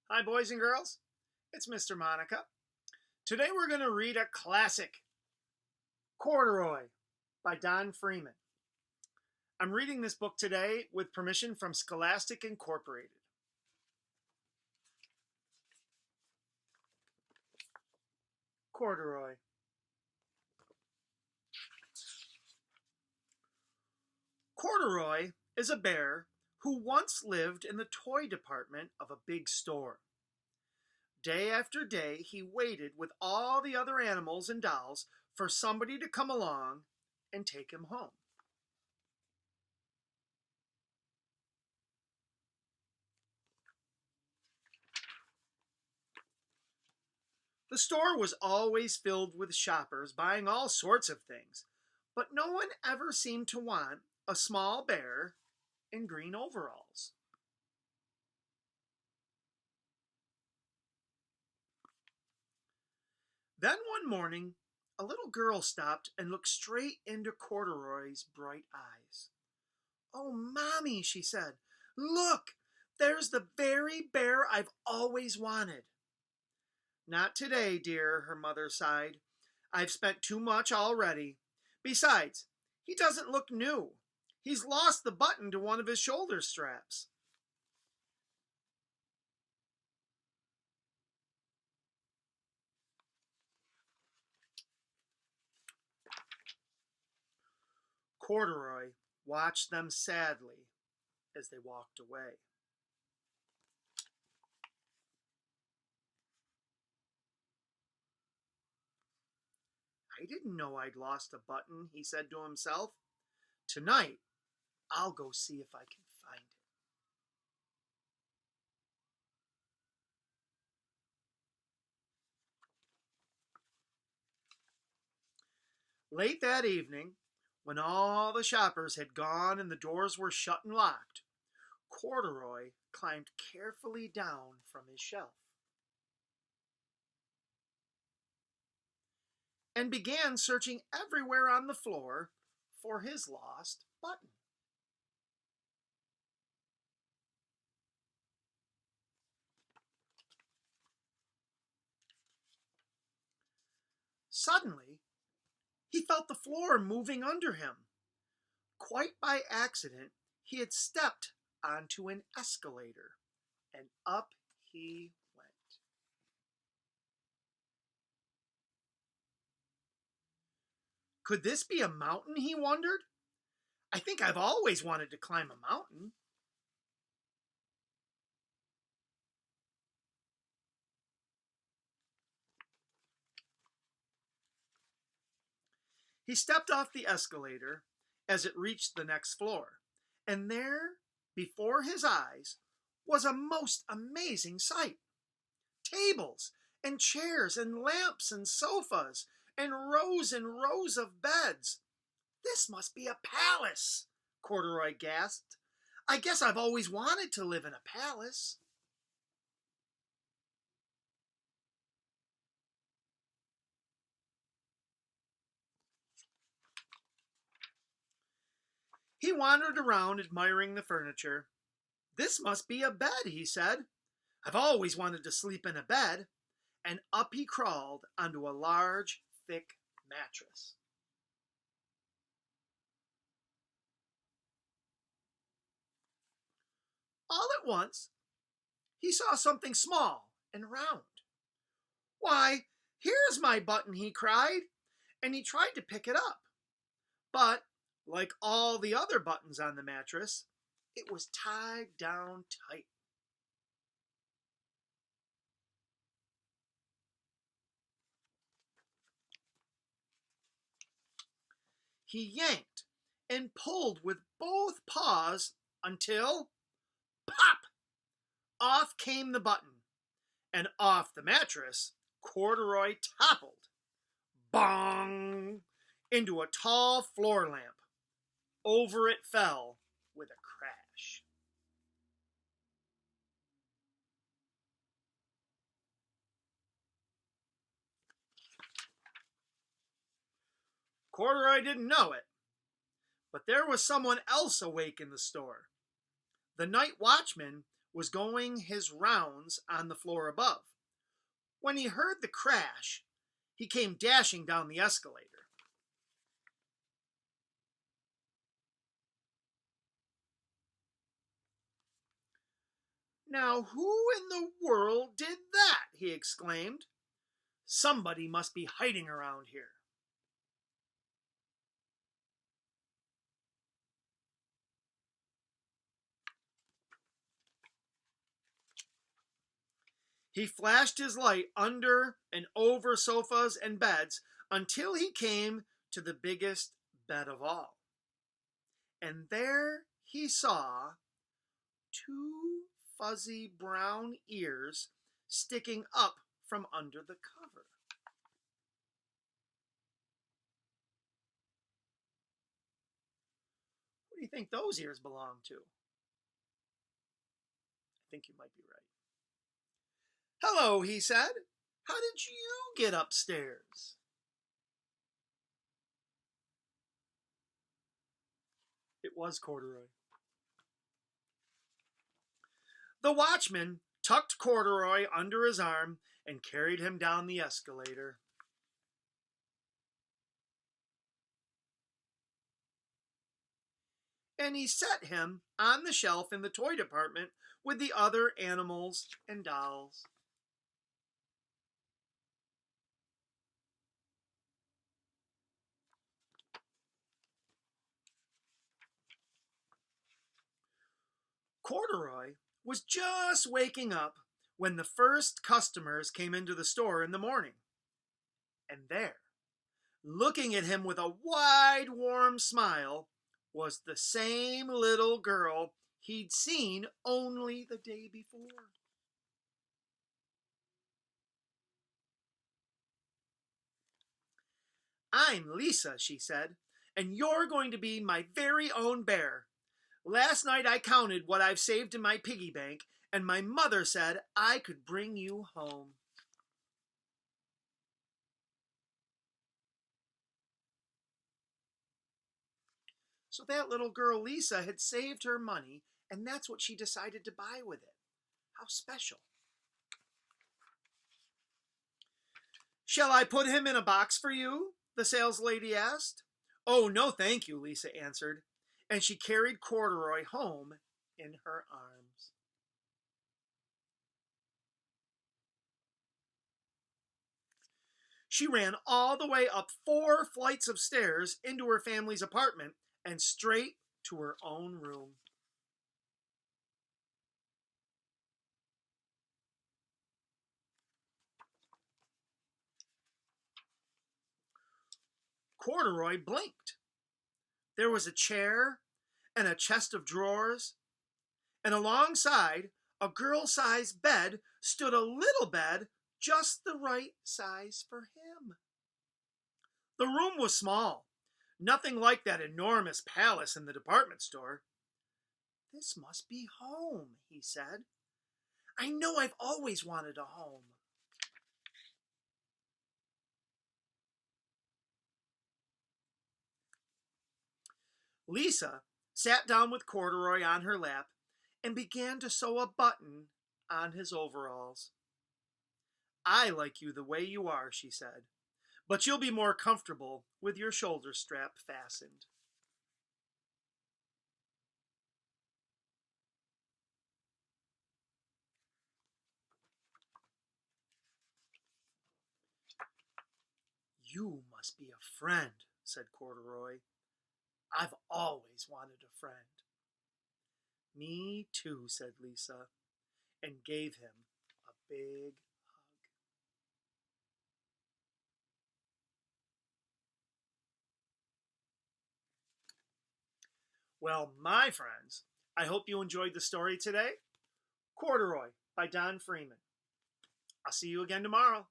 Hi, boys and girls. It's Mr. Monica. Today we're going to read a classic, Corduroy by Don Freeman. I'm reading this book today with permission from Scholastic Incorporated. Corduroy. Corduroy is a bear who once lived in the toy department of a big store. Day after day, he waited with all the other animals and dolls for somebody to come along and take him home. The store was always filled with shoppers buying all sorts of things, but no one ever seemed to want a small bear in green overalls. Then one morning, a little girl stopped and looked straight into Corduroy's bright eyes. "Oh, Mommy," she said, "look, there's the very bear I've always wanted." "Not today, dear," her mother sighed. "I've spent too much already. Besides, he doesn't look new. He's lost the button to one of his shoulder straps." Corduroy watched them sadly as they walked away. "I didn't know I'd lost a button," he said to himself. "Tonight, I'll go see if I can find it." Late that evening, when all the shoppers had gone and the doors were shut and locked, Corduroy climbed carefully down from his shelf and began searching everywhere on the floor for his lost button. Suddenly, he felt the floor moving under him. Quite by accident, he had stepped onto an escalator, and up he went. Could this be a mountain, he wondered? I think I've always wanted to climb a mountain. He stepped off the escalator as it reached the next floor, and there, before his eyes, was a most amazing sight. Tables and chairs and lamps and sofas and rows of beds. "This must be a palace," Corduroy gasped. "I guess I've always wanted to live in a palace." He wandered around admiring the furniture. "This must be a bed," he said. "I've always wanted to sleep in a bed." And up he crawled onto a large, thick mattress. All at once, he saw something small and round. "Why, here's my button," he cried, and he tried to pick it up. But, like all the other buttons on the mattress, it was tied down tight. He yanked and pulled with both paws until, pop! Off came the button, and off the mattress, Corduroy toppled, bong, into a tall floor lamp. Over it fell with a crash. Corduroy didn't know it, but there was someone else awake in the store. The night watchman was going his rounds on the floor above. When he heard the crash, he came dashing down the escalator. "Now, who in the world did that?" he exclaimed. "Somebody must be hiding around here." He flashed his light under and over sofas and beds until he came to the biggest bed of all. And there he saw two fuzzy brown ears sticking up from under the cover. What do you think those ears belong to? I think you might be right. "Hello," he said. "How did you get upstairs?" It was Corduroy. The watchman tucked Corduroy under his arm and carried him down the escalator. And he set him on the shelf in the toy department with the other animals and dolls. Corduroy was just waking up when the first customers came into the store in the morning. And there, looking at him with a wide, warm smile, was the same little girl he'd seen only the day before. "I'm Lisa," she said, "and you're going to be my very own bear. Last night I counted what I've saved in my piggy bank, and my mother said I could bring you home." So that little girl Lisa had saved her money, and that's what she decided to buy with it. How special. "Shall I put him in a box for you?" the sales lady asked. "Oh, no, thank you," Lisa answered, and she carried Corduroy home in her arms. She ran all the way up 4 flights of stairs into her family's apartment and straight to her own room. Corduroy blinked. There was a chair and a chest of drawers, and alongside a girl-sized bed stood a little bed just the right size for him. The room was small, nothing like that enormous palace in the department store. "This must be home," he said. "I know I've always wanted a home." Lisa sat down with Corduroy on her lap and began to sew a button on his overalls. "I like you the way you are," she said, "but you'll be more comfortable with your shoulder strap fastened." "You must be a friend," said Corduroy. "I've always wanted a friend." "Me too," said Lisa, and gave him a big hug. Well, my friends, I hope you enjoyed the story today. Corduroy by Don Freeman. I'll see you again tomorrow.